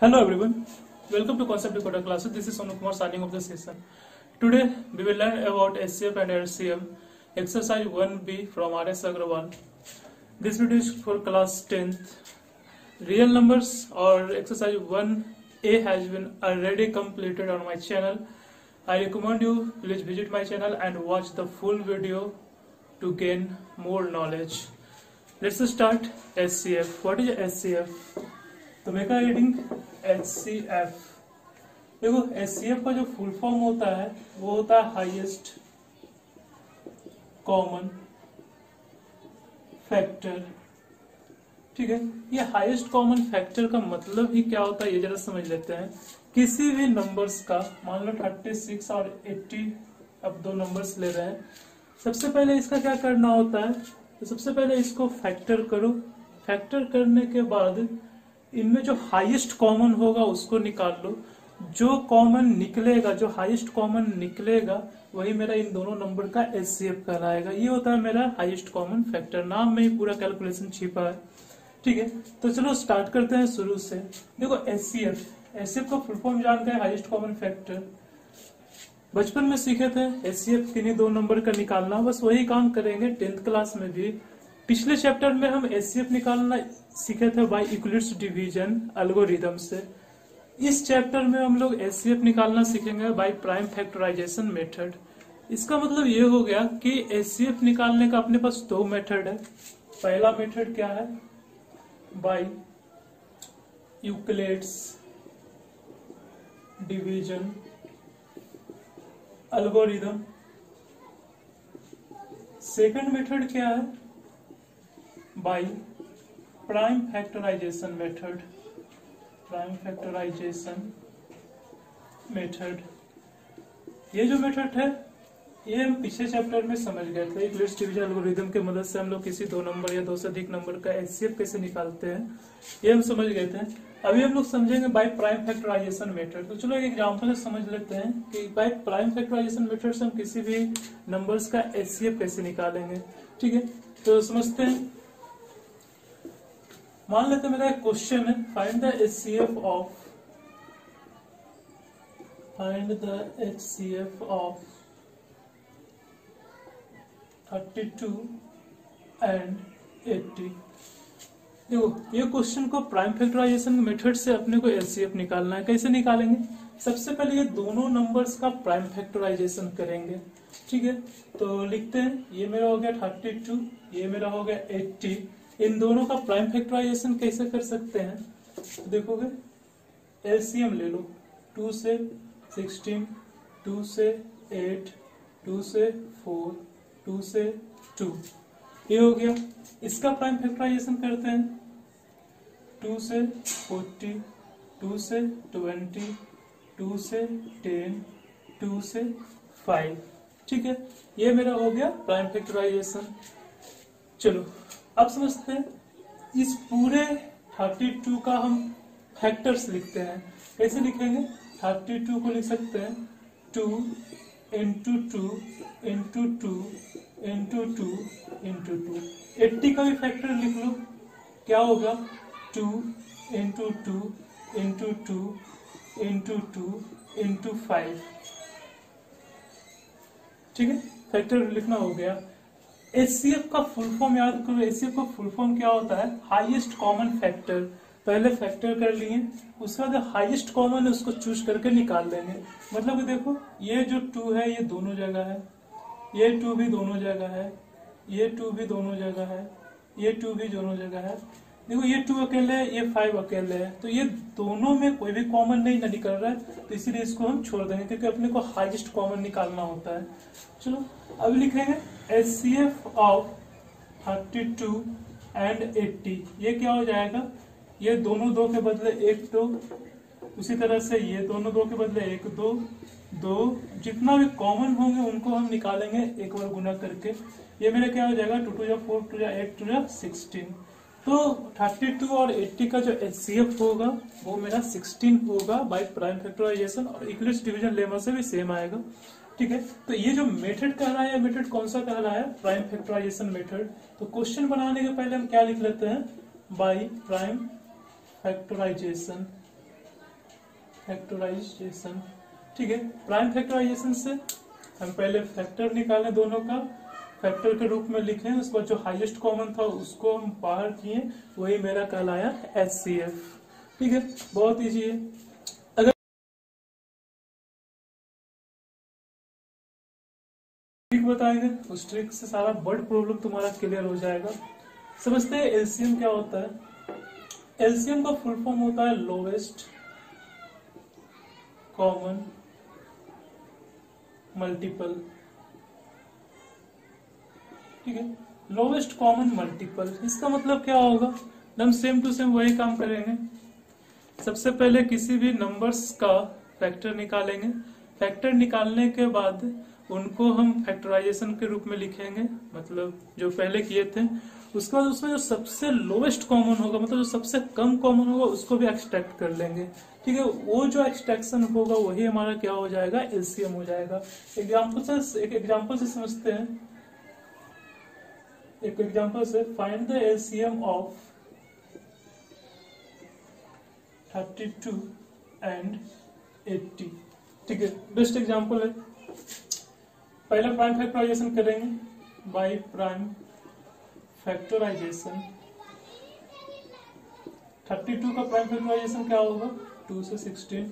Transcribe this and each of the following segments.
Hello everyone, welcome to Concept Decoder classes. This is Sonu Kumar signing off the session. Today we will learn about SCF and LCM, exercise 1B from RS Agrawal. This video is for class 10th. Real numbers or exercise 1A has been already completed on my channel. I recommend you please visit my channel and watch the full video to gain more knowledge. Let's start SCF. What is SCF? तो make reading HCF. देखो HCF का जो full form होता है वो होता है highest common factor. ठीक है, ये हाईएस्ट कॉमन फैक्टर का मतलब ही क्या होता है ये जरा समझ लेते हैं. किसी भी नंबर्स का, मान लो 36 और 80, अब दो नंबर्स ले रहे हैं. सबसे पहले इसका क्या करना होता है, तो सबसे पहले इसको फैक्टर करो. फैक्टर करने के बाद इनमें जो हाईएस्ट कॉमन होगा उसको निकाल लो. जो कॉमन निकलेगा, जो हाईएस्ट कॉमन निकलेगा वही मेरा इन दोनों नंबर का एचसीएफ कहलाएगा. ये होता है मेरा हाईएस्ट कॉमन फैक्टर. नाम में ही पूरा कैलकुलेशन छिपा है. ठीक है, तो चलो स्टार्ट करते हैं शुरू से. देखो एचसीएफ, एचसीएफ का फुल फॉर्म जानते हैं हाईएस्ट कॉमन फैक्टर. बचपन में सीखे थे एचसीएफ किन्हीं दो नंबर का निकालना. बस वही काम करेंगे 10th क्लास में भी. पिछले चैप्टर में हम एचसीएफ निकालना सीखे थे बाय यूक्लिड्स डिवीजन एल्गोरिथम से. इस चैप्टर में हम लोग एचसीएफ निकालना सीखेंगे बाय प्राइम फैक्टराइजेशन मेथड. इसका मतलब ये हो गया कि एचसीएफ निकालने का अपने पास दो मेथड है. पहला मेथड क्या है, by Euclid's division algorithm. Second method क्या है, by prime factorisation method. Prime factorisation method, ये जो मेथड है ये हम पिछले चैप्टर में समझ गए थे. यूक्लिड्स डिवीजन एल्गोरिथम की मदद से हम लोग किसी दो नंबर या दो से अधिक नंबर का एचसीएफ कैसे निकालते हैं ये हम समझ गए थे. अभी हम लोग समझेंगे बाय प्राइम फैक्टराइजेशन मेथड. तो चलो एक एग्जांपल से समझ लेते हैं कि बाय प्राइम फैक्टराइजेशन मेथड से हम किसी भी नंबर्स का एचसीएफ कैसे निकालेंगे. ठीक है, तो समझते हैं. मान लेते मेरा एक क्वेश्चन है, find the HCF of 32 and 80. देखो ये क्वेश्चन को प्राइम फैक्टराइजेशन मेथड से अपने को एचसीएफ निकालना है. कैसे निकालेंगे, सबसे पहले ये दोनों नंबर्स का प्राइम फैक्टराइजेशन करेंगे. ठीक है, तो लिखते हैं ये मेरा हो गया 32, ये मेरा हो गया 80. इन दोनों का प्राइम फैक्टराइजेशन कैसे कर सकते हैं, तो देखोगे एलसीएम ले लो. 2 से 16, 2 से 8, 2 से 4, 2 से 2, ये हो गया. इसका प्राइम फैक्टराइजेशन करते हैं. 2 से 40, 2 से 20, 2 से 10, 2 से 5. ठीक है, ये मेरा हो गया प्राइम फैक्टराइजेशन. चलो अब समझते हैं इस पूरे 32 का हम फैक्टर्स लिखते हैं. कैसे लिखेंगे, 32 को लिख सकते हैं 2 into 2 into 2 into 2 into 2. 80 का भी फैक्टर लिख लो, क्या होगा 2 into 2 into 2 into 2 into 5. ठीक है, फैक्टर लिखना हो गया. एचसीएफ का फुल फॉर्म याद करो. एचसीएफ का फुल फॉर्म क्या होता है, हाईएस्ट कॉमन फैक्टर. पहले फैक्टर कर लिए, उसके बाद हाईएस्ट कॉमन है उसको चूज करके निकाल देंगे. मतलब कि देखो ये जो 2 है ये दोनों जगह है, ये 2 भी दोनों जगह है, ये 2 भी दोनों जगह है, ये 2 भी दोनों जगह है. देखो ये 2 अकेले है, ये 5 अकेले है, तो ये दोनों में कोई भी कॉमन नहीं ना निकल रहा है, तो इसीलिए इसको हम छोड़ देंगे क्योंकि अपने को हाईएस्ट कॉमन निकालना होता है. चलो अब लिखेंगे एचसीएफ ऑफ 32 एंड 80. ये क्या हो जाएगा, ये दोनों 2 के बदले 1 2, उसी तरह से ये दोनों 2 के बदले 1 2 2. जितना भी कॉमन होंगे उनको हम निकालेंगे एक बार गुना करके. ये मेरा क्या हो जाएगा 2 2 4 2 8 2 16. तो 32 और 80 का जो एचसीएफ होगा वो मेरा 16 होगा बाय प्राइम फैक्टराइजेशन, और यूक्लिड्स डिवीजन लेमा से भी सेम आएगा. ठीक है, तो ये जो मेथड कह रहा है, मेथड कौन सा कह रहा है, प्राइम फैक्टराइजेशन मेथड. तो क्वेश्चन बनाने के पहले हम क्या लिख लेते हैं, बाय प्राइम फैक्टराइजेशन फैक्टराइजेशन। ठीक है, प्राइम फैक्टराइजेशन से हम पहले फैक्टर निकालें, दोनों का फैक्टर के रूप में लिखें, उसके बाद जो हाईएस्ट कॉमन था उसको हम बाहर किए, वही मेरा कहलाया HCF। ठीक है, बहुत इजी है। अगर ट्रिक बताएंगे उस ट्रिक से सारा वर्ड प्रॉब्लम तुम्हारा क्लियर हो जाएगा। समझते हैं एलसीएम क्या होता है। एलसीएम का फुल फॉर्म होता है लोवेस्ट कॉमन मल्टीपल। ठीक है, लोवेस्ट कॉमन मल्टीपल, इसका मतलब क्या होगा, हम सेम टू सेम वही काम करेंगे। सबसे पहले किसी भी नंबर्स का फैक्टर निकालेंगे, फैक्टर निकालने के बाद उनको हम फैक्टराइजेशन के रूप में लिखेंगे, मतलब जो पहले किए थे। उसके बाद उसमें जो सबसे लोवेस्ट कॉमन होगा, मतलब जो सबसे कम कॉमन होगा, उसको भी एक्सट्रैक्ट कर लेंगे। ठीक है, वो जो एक्सट्रैक्शन होगा वही हमारा क्या हो जाएगा, एलसीएम हो जाएगा। एक एग्जाम्पल से समझते हैं। एक एग्जाम्पल से, find the LCM of 32 and 80। ठीक है, बेस्ट एग्जाम्पल है। पहला प्राइम फैक्टराइजेशन करेंगे बाय प्राइम फैक्टराइजेशन। 32 का प्राइम फैक्टराइजेशन क्या होगा, 2 से 16,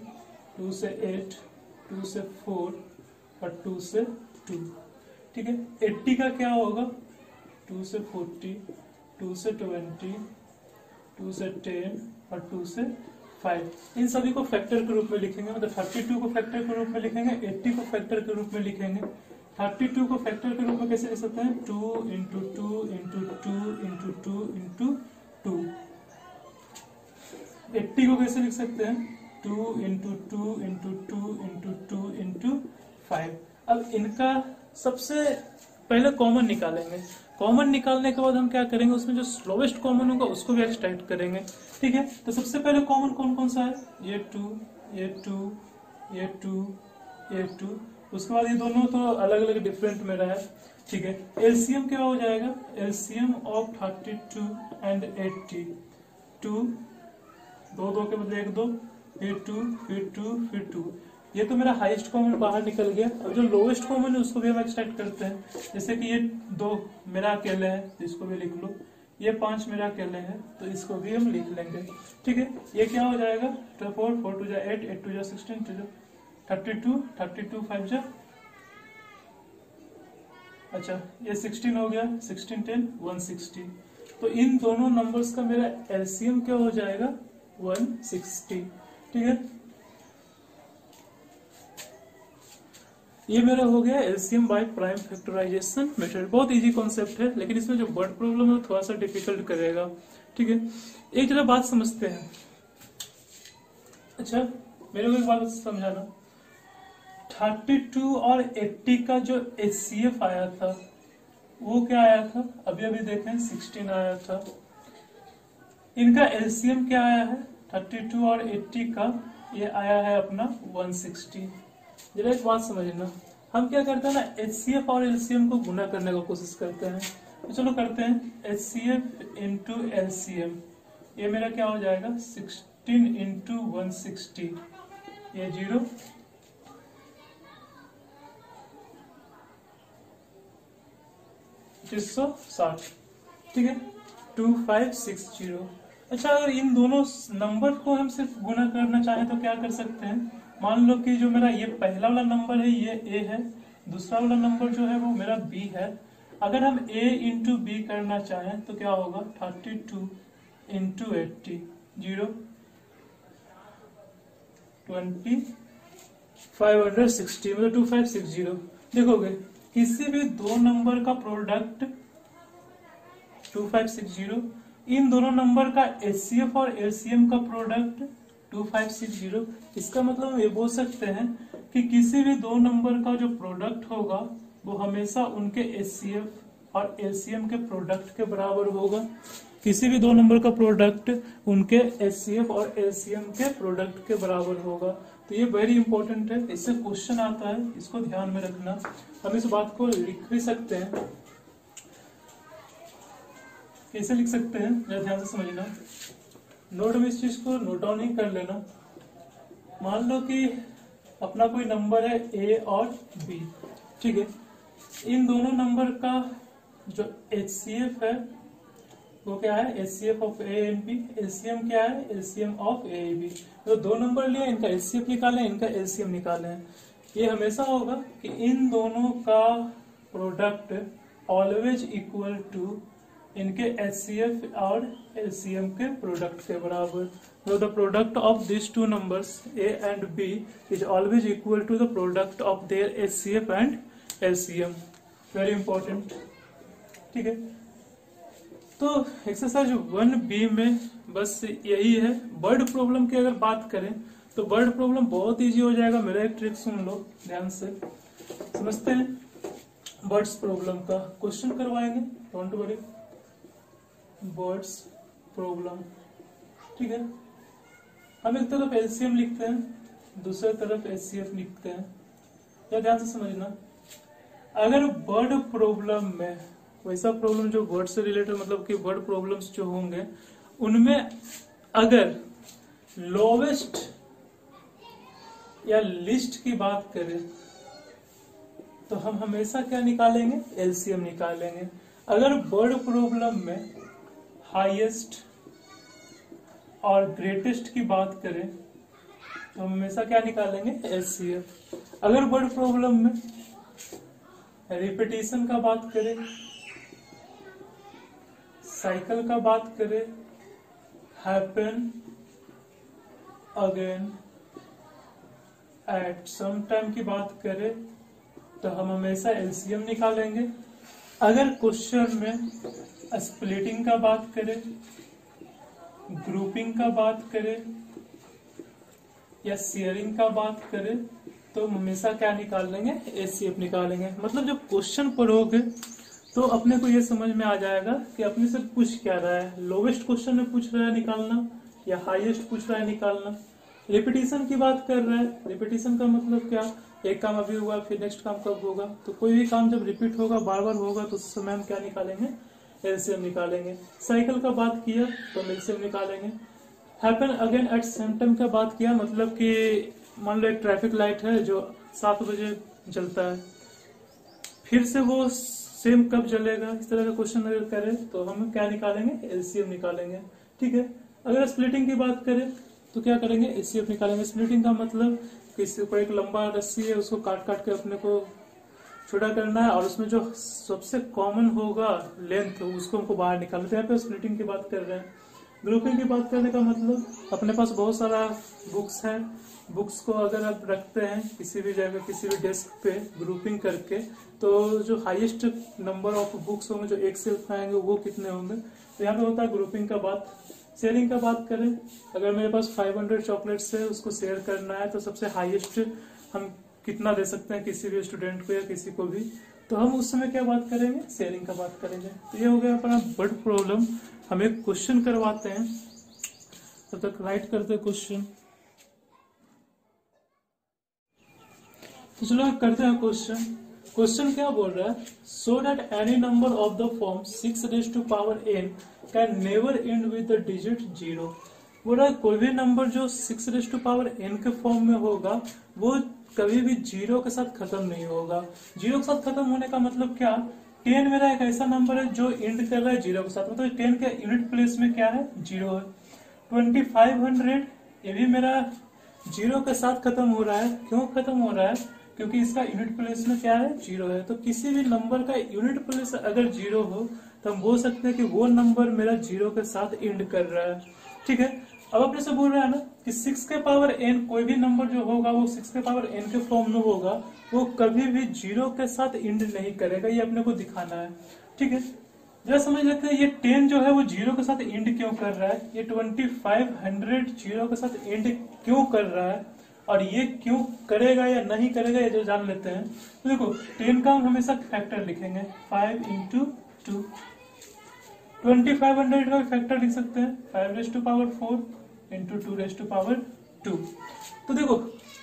2 से 8, 2 से 4 और 2 से 2। ठीक है, 80 का क्या होगा, 2 से 40, 2 से 20, 2 से 10 और 2 से 5। इन सभी को फैक्टर के रूप में लिखेंगे, मतलब 32 को फैक्टर के रूप में लिखेंगे, 80 को फैक्टर के रूप में लिखेंगे। 32 को फैक्टर के रूप में कैसे लिख सकते हैं, 2 इंटू 2 इंटू 2 इंटू 2 इंटू 2। 80 को कैसे लिख सकते हैं, 2 इंटू 2 इंटू 2 इंटू 2 इंटू 5। अब इनका सबसे पहले कॉमन निकालेंगे। कॉमन निकालने के बाद हम क्या करेंगे, उसमें जो स्लोवेस्ट कॉमन होगा उसको भी एक्सट्रैक्ट करेंगे। ठीक है, तो सबसे पहले कॉमन कौन कौन सा है, ये 2, ये 2, ये 2, ये 2। उसके बाद ये दोनों तो अलग अलग डिफरेंट में रहा है। ठीक है, एलसीएम क्या हो जाएगा, एलसीएम ऑफ 32 एंड 80, 2, 2 2 के बदले 1 2, फिर 2, फिर 2, फिर 2। ये तो मेरा हाईएस्ट कॉमन बाहर निकल गया। अब जो लोवेस्ट कॉमन है उसको भी हम एक्सट्रैक्ट करते हैं। जैसे कि ये 2 मेरा अकेले है तो इसको भी लिख लो, ये 5 मेरा अकेले है तो इसको भी हम लिख लेंगे। ठीक है, ये क्या हो जाएगा, 4 4 2 8, 8 2 16, 32, 32 5 जा, अच्छा ये 16 हो गया, 16 10 160। तो इन दोनों नंबर्स का मेरा एलसीएम क्या हो जाएगा, 160। ठीक है, ये मेरा हो गया LCM by prime factorisation method. बहुत इजी कॉन्सेप्ट है, लेकिन इसमें जो वर्ड प्रॉब्लम है थोड़ा सा डिफिकल्ट करेगा। ठीक है, एक जरा बात समझते हैं। अच्छा, मेरे को एक बात समझाना, 32 और 80 का जो HCF आया था वो क्या आया था, अभी अभी देखें 16 आया था। इनका एलसीएम क्या आया है, 32 और 80 का ये आया है अपना 160। जरा एक बात समझना, हम क्या करते हैं ना, HCF और LCM को गुना करने का कोशिश करते हैं। तो चलो करते हैं, HCF इंटू LCM, ये मेरा क्या हो जाएगा, 16 इंटू 160, ये 0, ठीक है, 2560। अच्छा, अगर इन दोनों नंबर को हम सिर्फ गुना करना चाहें तो क्या कर सकते हैं, मान लो कि जो मेरा ये पहला वाला नंबर है ये A है, दूसरा वाला नंबर जो है वो मेरा B है। अगर हम A इंटू बी करना चाहें तो क्या होगा, 32 इंटू 80, 0, 2560, मतलब 2560। देखोगे किसी भी दो नंबर का प्रोडक्ट 2560, इन दोनों नंबर का HCF और LCM का प्रोडक्ट 2560। इसका मतलब हम ये बोल सकते हैं कि किसी भी दो नंबर का जो प्रोडक्ट होगा वो हमेशा उनके HCF और LCM के प्रोडक्ट के बराबर होगा। किसी भी दो नंबर का प्रोडक्ट उनके HCF और LCM के प्रोडक्ट के बराबर होगा। तो ये वेरी इंपॉर्टेंट है, इससे क्वेश्चन आता है, इसको ध्यान में रखना। हम इस बात को लिख भी सकते हैं, कैसे लिख सकते हैं जरा ध्यान से समझना, नोट में इस चीज को नोट डाउन ही कर लेना। मान लो कि अपना कोई नंबर है ए और बी, ठीक है। इन दोनों नंबर का जो HCF है वो क्या है, HCF of A and B. LCM क्या है, LCM ऑफ ए बी। तो दो नंबर लिए, इनका HCF निकालें, इनका LCM निकालें। ये हमेशा होगा कि इन दोनों का प्रोडक्ट ऑलवेज इक्वल टू इनके HCF और LCM के प्रोडक्ट के बराबर। So the product of these two numbers A and B is always equal to the product of their HCF and LCM. Very important, ठीक है। तो एक्सरसाइज 1B में बस यही है। वर्ड प्रॉब्लम की अगर बात करें तो वर्ड प्रॉब्लम बहुत इजी हो जाएगा। मेरा एक ट्रिक सुन लो ध्यान से, समझते हैं। वर्ड्स प्रॉब्लम का क्वेश्चन करवाएंगे, डोंट वरी। वर्ड्स प्रॉब्लम, ठीक है। हम एक तरफ LCM लिखते हैं, दूसरी तरफ HCF लिखते हैं। या ध्यान से समझना, अगर वर्ड प्रॉब्लम में वैसा प्रॉब्लम जो वर्ड से रिलेटेड, मतलब कि वर्ड प्रॉब्लम्स जो होंगे उनमें अगर लोवेस्ट या लिस्ट की बात करें तो हम हमेशा क्या निकालेंगे, LCM निकालेंगे। अगर वर्ड प्रॉब्लम में हाईएस्ट और ग्रेटेस्ट की बात करें तो हम हमेशा क्या निकालेंगे, HCF। अगर वर्ड प्रॉब्लम में रिपीटिशन का बात करें, साइकिल का बात करें, happen again, at some time की बात करें तो हम हमेशा LCM निकालेंगे। अगर क्वेश्चन में स्प्लिटिंग का बात करें, ग्रुपिंग का बात करें या शेयरिंग का बात करें तो हमेशा क्या निकाल लेंगे, HCF निकालेंगे। मतलब जब क्वेश्चन पढ़ोगे तो अपने को ये समझ में आ जाएगा कि अपने से पूछ क्या रहा है। लोवेस्ट क्वेश्चन में पूछ रहा है निकालना या हाईएस्ट पूछ रहा है निकालना। रिपीटिशन की बात कर रहा है, रिपीटिशन का मतलब क्या, एक काम अभी हुआ फिर नेक्स्ट काम कब होगा। तो कोई भी काम जब रिपीट होगा, बार बार होगा, तो उस समय हम क्या निकालेंगे, LCM निकालेंगे। साइकिल का बात किया तो LCM निकालेंगे। Happen again at same time का बात किया, मतलब कि मान लो एक ट्रैफिक लाइट है जो 7 बजे जलता है, फिर से वो सेम कब जलेगा, इस तरह का क्वेश्चन अगर करें तो हम क्या निकालेंगे, LCM निकालेंगे, ठीक है। अगर स्प्लिटिंग की बात करें तो क्या करेंगे, HCF निकालेंगे। स्प्लिटिंग का मतलब किसी ऊपर एक लंबा रस्सी है, उसको काट काट के अपने को छोटा करना है और उसमें जो सबसे कॉमन होगा लेंथ उसको हमको बाहर निकालना है। यहाँ पे स्प्लिटिंग की बात कर रहे हैं। ग्रुपिंग की बात करने का मतलब अपने पास बहुत सारा बुक्स है, बुक्स को अगर आप रखते हैं किसी भी जगह, किसी भी डेस्क पे ग्रुपिंग करके, तो जो हाईएस्ट नंबर ऑफ बुक्स होंगे जो एक सेल्फ में आएंगे वो कितने होंगे, तो यहाँ पे होता है ग्रुपिंग का बात। शेयरिंग का बात करें, अगर मेरे पास 500 चॉकलेट्स है, उसको शेयर करना है तो सबसे हाईएस्ट हम कितना दे सकते हैं किसी भी स्टूडेंट को या किसी को भी, तो हम उस समय क्या बात करेंगे, शेयरिंग का बात करेंगे। तो ये हो गया अपना वर्ड प्रॉब्लम। हम एक क्वेश्चन करवाते हैं, तब तक राइट करते हैं क्वेश्चन। तो चलो करते हैं क्वेश्चन। क्वेश्चन क्या बोल रहा है, so that any number of the form 6n can never and with the digit 0। बोल रहा है कोई भी नंबर जो 6n के फॉर्म में होगा वो कभी भी 0 के साथ खत्म नहीं होगा। 0 के साथ खत्म होने का मतलब क्या, 10 मेरा एक ऐसा नंबर है जो एंड कर रहा है 0 के साथ, मतलब 10 के यूनिट प्लेस में क्या है, 0 है। 2500 ये भी मेरा 0 के साथ खत्म हो रहा है। क्यों खत्म हो रहा है, क्योंकि इसका यूनिट प्लेस में क्या है, 0 है। तो किसी भी नंबर का यूनिट प्लेस अगर 0 हो तो हम बोल सकते हैं कि वो नंबर मेरा 0 के साथ एंड कर रहा है, ठीक है। अब अपने से बोल रहा है ना कि 6 के पावर n कोई भी नंबर जो होगा वो 6 के पावर n के फॉर्म में होगा, वो कभी भी 0 के साथ एंड नहीं करेगा, ये अपने को दिखाना है, ठीक है। जरा समझ लेते हैं ये 10 जो है वो 0 के साथ एंड क्यों कर रहा है, ये 2500 0 के साथ एंड क्यों कर रहा है और ये क्यों करेगा या नहीं करेगा, ये जो जान लेते हैं। तो देखो 10 का हम हमेशा फैक्टर लिखेंगे, 5 into 2। 2500 का फैक्टर लिख सकते हैं 5⁴ into 2⁴ तो देखो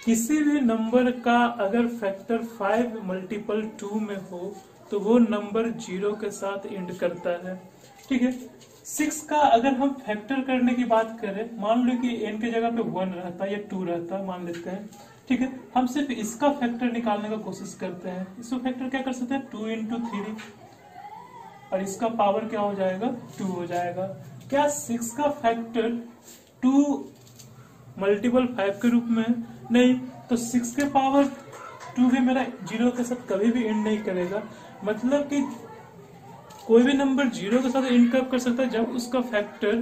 किसी भी नंबर का अगर फैक्टर 5 × 2 में हो तो वो नंबर 0 के साथ एंड करता है, ठीक है। 6 का अगर हम फैक्टर करने की बात करें, मान लो कि n के जगह पे 1 रहता या 2 रहता, मान लेते हैं, ठीक है। हम सिर्फ इसका फैक्टर निकालने का कोशिश करते हैं। इसको फैक्टर क्या कर सकते हैं, 2 into 3, और इसका पावर क्या हो जाएगा, 2 हो जाएगा। क्या 6 का फैक्टर 2 मल्टीपल 5 के रूप में? नहीं। तो 6 के पावर 2 भी मेरा 0 के साथ कभी भी एंड नहीं करेगा। मतलब कि कोई भी नंबर 0 के साथ एंड कब कर सकता है, जब उसका फैक्टर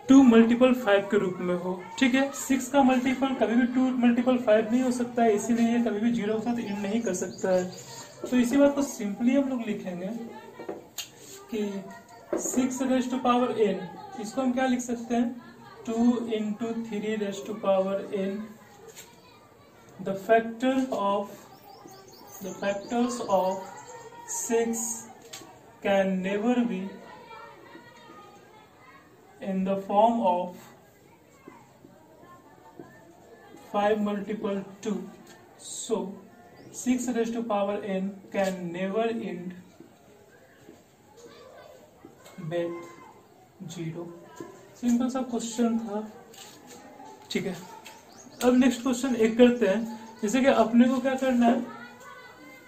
2 मल्टीपल 5 के रूप में हो, ठीक है। 6 का मल्टीपल कभी भी 2 मल्टीपल 5 नहीं हो सकता है, इसीलिए ये कभी भी 0 के साथ एंड नहीं कर सकता है। तो इसी बात को सिंपली हम लोग लिखेंगे कि 6 रेज़ टू पावर n, इसको हम क्या लिख सकते हैं, 2 into 3 raise to power n, the factors of 6 can never be in the form of 5 multiple 2. So 6 raised to power n can never end with 0. Simple सा क्वेश्चन था, ठीक है। अब नेक्स्ट क्वेश्चन एक करते हैं। जैसे कि अपने को क्या करना है,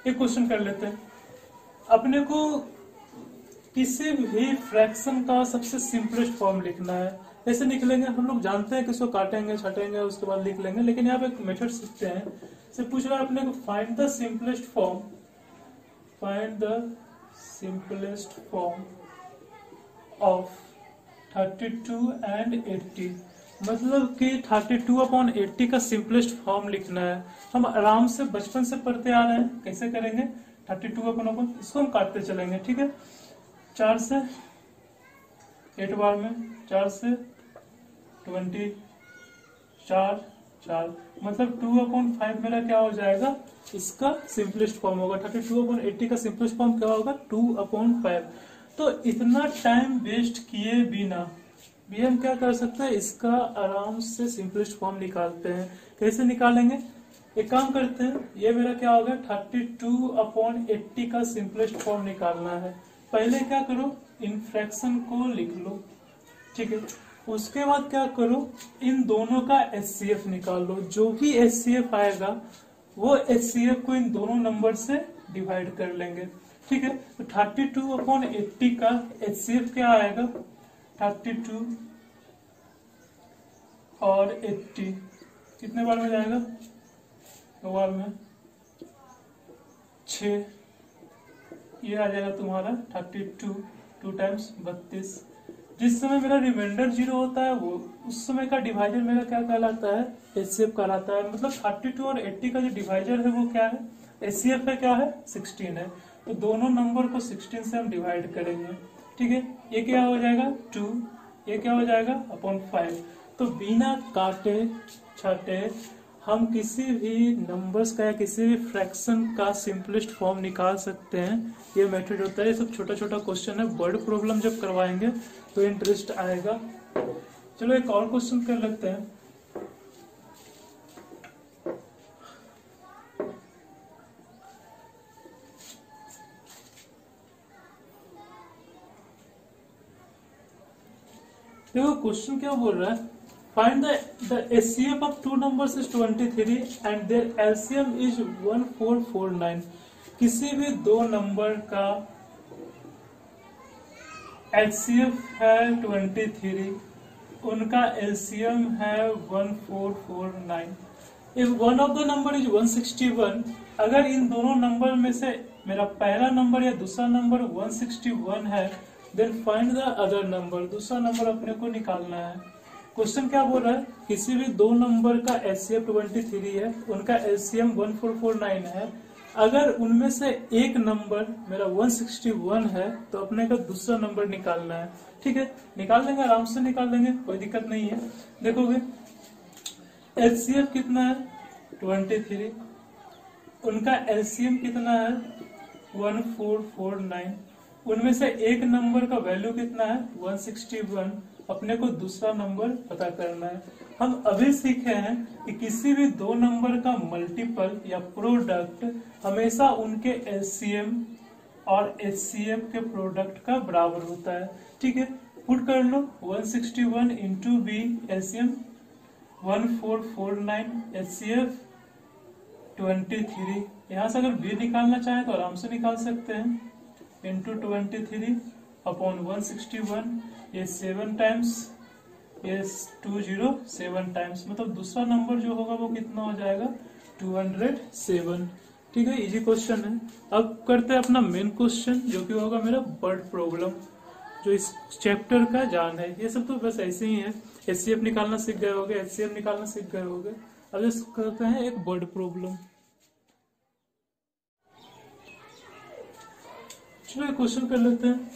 एक क्वेश्चन कर लेते हैं। अपने को किसी भी फ्रैक्शन का सबसे सिंपलेस्ट फॉर्म लिखना है। ऐसे निकलेंगे, हम लोग जानते हैं कि इसको काटेंगे छाटेंगे उसके बाद लिख लेंगे, लेकिन यहाँ पे एक मेथड सीखते हैं। से पूछ रहा है अपने को, find the simplest form of 32 and 80। मतलब कि 32/80 का सिंपलेस्ट फॉर्म लिखना है। हम आराम से बचपन से पढ़ते आ रहे हैं, कैसे करेंगे, 32/, इसको हम काटते चलेंगे, ठीक है। 4 से 8 बार में 4 से 20, 4 मतलब 2/5 मेरा क्या हो जाएगा, इसका सिंपलेस्ट फॉर्म होगा। 32/80 का सिंपलेस्ट फॉर्म क्या होगा, 2/5। तो इतना टाइम वेस्ट किए बिना भी हम क्या कर सकते हैं, इसका आराम से सिंपलेस्ट फॉर्म निकालते हैं। कैसे निकालेंगे, एक काम करते हैं, ये मेरा क्या होगा, 32/80 का सिंपलेस्ट फॉर्म निकालना है। पहले क्या करो, इन फ्रैक्शन को लिख लो, ठीक है। उसके बाद क्या करो, इन दोनों का HCF निकाल लो। जो भी HCF आएगा वो HCF को इन दोनों नंबर से डिवाइड कर लेंगे, ठीक है। तो 32/80 का HCF क्या आएगा, 32 और 80 कितने बार में जाएगा, 2 बार में 6, ये आ जाएगा तुम्हारा 32, 2 टाइम्स 32। जिस समय मेरा रिमाइंडर 0 होता है वो उस समय का डिवाइजर मेरा क्या कहलाता है, HCF कहलाता है। मतलब 32 और 80 का जो डिवाइजर है वो क्या है, HCF है, क्या है, 16 है। तो दोनों नंबर को 16 से हम डिवाइड करेंगे, ठीक है। ये क्या हो जाएगा 2, ये क्या हो जाएगा /5। तो बिना काटे छाटे हम किसी भी नंबर्स का या किसी भी फ्रैक्शन का सिंपलेस्ट फॉर्म निकाल सकते हैं। ये मेथड होता है। ये सब छोटा छोटा क्वेश्चन है, वर्ड प्रॉब्लम जब करवाएंगे तो इंटरेस्ट आएगा। चलो एक और क्वेश्चन कर लेते हैं। देखो क्वेश्चन क्या बोल रहा है, find the HCF of 2 numbers is 23 and their LCM is 1449। किसी भी 2 नंबर का HCF है 23, उनका LCM है 1449। If one of the number is 161, अगर इन दोनों नंबर में से मेरा पहला नंबर या दूसरा नंबर 161 है, then find the other number. दूसरा नंबर अपने को निकालना है। क्वेश्चन क्या बोल रहा है, किसी भी 2 नंबर का HCF 23 है, उनका LCM 1449 है। अगर उनमें से एक नंबर मेरा 161 है तो अपने का दूसरा नंबर निकालना है, ठीक है। निकाल लेंगे, आराम से निकाल लेंगे, कोई दिक्कत नहीं है। देखोगे HCF कितना है 23, उनका LCM कितना है 1449, उनमें से एक नंबर का वैल्यू कितना है 161, अपने को दूसरा नंबर पता करना है। हम अभी सीखे हैं कि किसी भी 2 नंबर का मल्टीपल या प्रोडक्ट हमेशा उनके LCM और HCF के प्रोडक्ट का बराबर होता है, ठीक है। पुट कर लो 161 इंटू बी एलसीएम 1449 HCF 23। यहाँ से अगर बी निकालना चाहे तो आराम से निकाल सकते हैं इंटू 23 अपॉन 161, ये 7 टाइम्स, ये 207 टाइम्स, मतलब दूसरा नंबर जो होगा वो कितना हो जाएगा 207। ठीक है, इजी क्वेश्चन है। अब करते हैं अपना मेन क्वेश्चन जो कि होगा मेरा वर्ड प्रॉब्लम, जो इस चैप्टर का जान है। ये सब तो बस ऐसे ही है, एचसीएफ निकालना सीख गए होगे, एचसीएफ निकालना सीख गए होगे। अब इस करते हैं एक वर्ड प्रॉब्लम। चलो क्वेश्चन कर लेते हैं।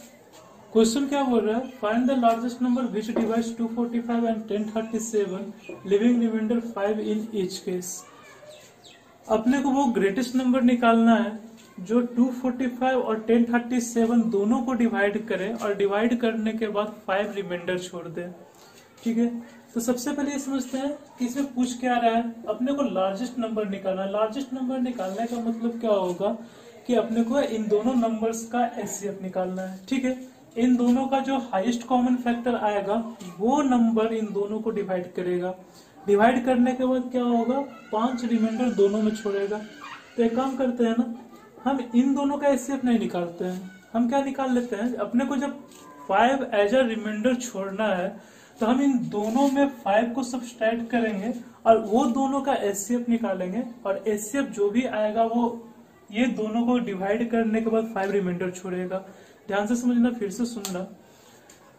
क्वेश्चन क्या बोल रहा है, find the largest number which divides 245 and 1037 leaving remainder 5 in each case. अपने को वो ग्रेटेस्ट नंबर निकालना है जो 245 और 1037 दोनों को डिवाइड करे और डिवाइड करने के बाद 5 रिमाइंडर छोड़ दे। ठीक है, तो सबसे पहले ये समझते हैं कि इसमें पूछ क्या रहा है, अपने को लार्जेस्ट नंबर निकालना है। लार्जेस्ट नंबर निकालने का मतलब क्या होगा कि अपने को इन दोनों नंबर्स का एचसीएफ निकालना है। ठीक है, इन दोनों का जो हाईएस्ट कॉमन फैक्टर आएगा वो नंबर इन दोनों को डिवाइड करेगा। डिवाइड करने के बाद क्या होगा, 5 रिमाइंडर दोनों में छोड़ेगा। तो एक काम करते हैं ना, हम इन दोनों का एचसीएफ नहीं निकालते हैं, हम क्या निकाल लेते हैं, अपने को जब 5 एज अ रिमाइंडर छोड़ना है तो हम इन दोनों में 5 को सब्सट्रैक्ट करेंगे और वो दोनों का एचसीएफ निकालेंगे, और एचसीएफ जो भी आएगा वो ये दोनों को डिवाइड करने के बाद 5 रिमाइंडर छोड़ेगा। ध्यान से समझना, फिर से सुनना।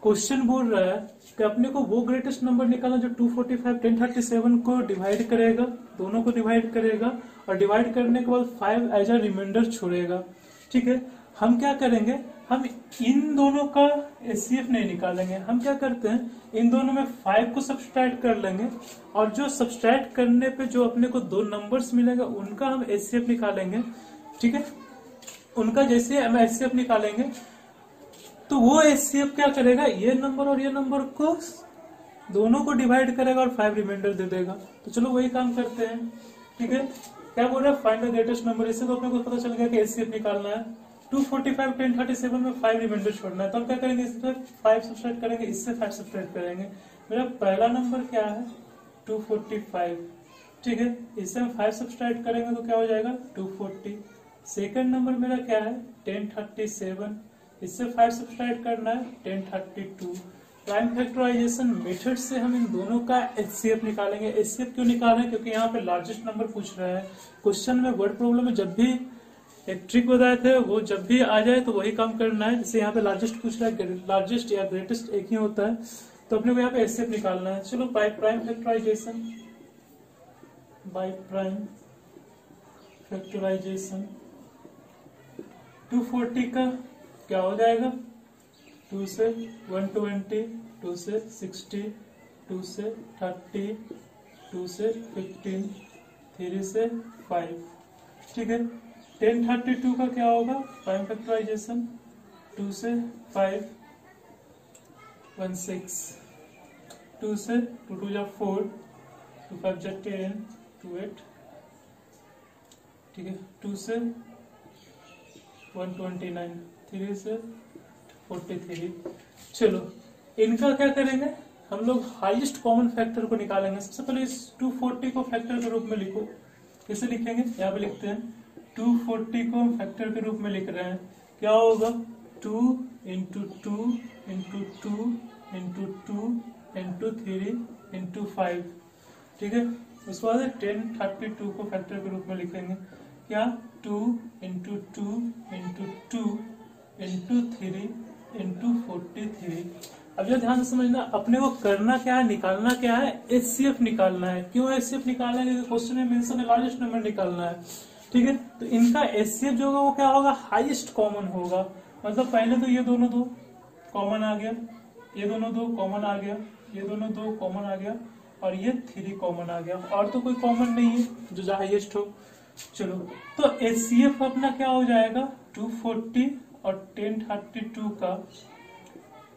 क्वेश्चन बोल रहा है कि अपने को वो ग्रेटेस्ट नंबर निकालना जो 245 1037 को डिवाइड करेगा, दोनों को डिवाइड करेगा और डिवाइड करने के बाद 5 एज अ रिमाइंडर छोड़ेगा। ठीक है, हम क्या करेंगे, हम इन दोनों का एचसीएफ नहीं निकालेंगे, हम क्या करते हैं, इन दोनों में 5 को सब्सट्रैक्ट कर लेंगे और जो सब्सट्रैक्ट करने पे जो अपने को 2 नंबर्स मिलेगा उनका हम एचसीएफ निकालेंगे। ठीक है, उनका जैसे हम एचसीएफ निकालेंगे तो वो एचसीएफ क्या करेगा, ये नंबर और ये नंबर को दोनों को डिवाइड करेगा और 5 रिमाइंडर दे देगा। तो चलो वही काम करते हैं। ठीक है, क्या बोल रहा है, फाइंड द ग्रेटेस्ट नंबर। इससे तो अपने को पता चल गया कि एचसीएफ निकालना है। 245 1037 में 5 रिमाइंडर छोड़ना है, तो हम क्या करेंगे, इससे 5 सब्सट्रैक्ट करेंगे, इससे 5 सब्सट्रैक्ट करेंगे। मेरा पहला नंबर क्या है 245। ठीक है, इससे हम 5 सब्सट्रैक्ट करेंगे तो क्या हो जाएगा 240। सेकंड नंबर मेरा क्या है 1037, इससे 5 सब्सट्रैक्ट करना है 1032। प्राइम फैक्टराइजेशन मेथड से हम इन दोनों का एचसीएफ निकालेंगे। एचसीएफ क्यों निकाल रहे हैं, क्योंकि यहाँ पे लार्जेस्ट नंबर पूछ रहा है। क्वेश्चन में वर्ड प्रॉब्लम में जब भी एक ट्रिक बताए थे, वो जब भी आ जाए तो वही काम करना है। जैसे यहाँ पे लार्जेस्ट पूछ रहा है, लार्जेस्ट या ग्रेटेस्ट एक ही होता है, तो अपने को यहाँ पे एचसीएफ निकालना है। चलो by prime factorisation, by prime factorisation 240 का क्या हो जाएगा, 2 से 120, 2 से 60, 2 से 30, 2 से 15, 3 से 5। ठीक है, 1032 का क्या होगा, प्राइम फैक्टराइजेशन 2 से 5 16, 2 से 2 2 4, 2 5 10, 2 8। ठीक है, 2 से 129, 3 से 43। चलो इनका क्या करेंगे, हम लोग हाईएस्ट कॉमन फैक्टर को निकालेंगे। सबसे पहले इस 240 को फैक्टर के रूप में लिखो। कैसे लिखेंगे, यहाँ पे लिखते हैं 240 को हम फैक्टर के रूप में लिख रहे हैं। क्या होगा 2 into 2 into 2 into 2 into 3 into 5। ठीक है, उसके बाद 1032 को फैक्टर के रूप में लिखेंगे। क्या 2 इंटू 2 इंटू 2 इंटू 3 इंटू 43। अब ये ध्यान से समझना, अपने को करना क्या है, निकालना क्या है, एचसीएफ निकालना है। क्यों एचसीएफ निकालना है, क्योंकि क्वेश्चन में मेंशन है लार्जेस्ट नंबर निकालना है। ठीक है, तो इनका एचसीएफ जो होगा वो क्या होगा, हाईएस्ट कॉमन होगा। मतलब पहले तो ये दोनों 2 कॉमन आ गया, ये दोनों 2 कॉमन आ गया, ये दोनों 2 कॉमन आ गया और ये 3 कॉमन आ गया, और तो कोई कॉमन नहीं है जो हाईएस्ट हो। चलो तो एचसीएफ अपना क्या हो जाएगा 240 और 1032 का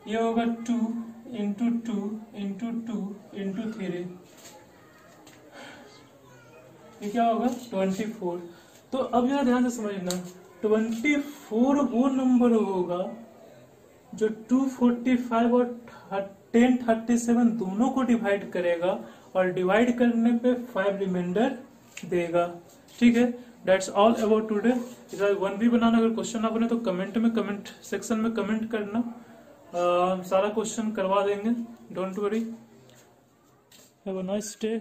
ये होगा 2 इंटू 2 इंटू 2 इंटू 3, ये क्या होगा 24। तो अब जरा ध्यान से समझना, 24 वो नंबर होगा जो 245 और 1037 दोनों को डिवाइड करेगा और डिवाइड करने पे 5 रिमाइंडर देगा। ठीक है, दैट्स ऑल अबाउट टुडे। इधर 1 भी बनाना, अगर क्वेश्चन ना बने तो कमेंट सेक्शन में कमेंट करना, सारा क्वेश्चन करवा देंगे, don't worry. Have a nice day.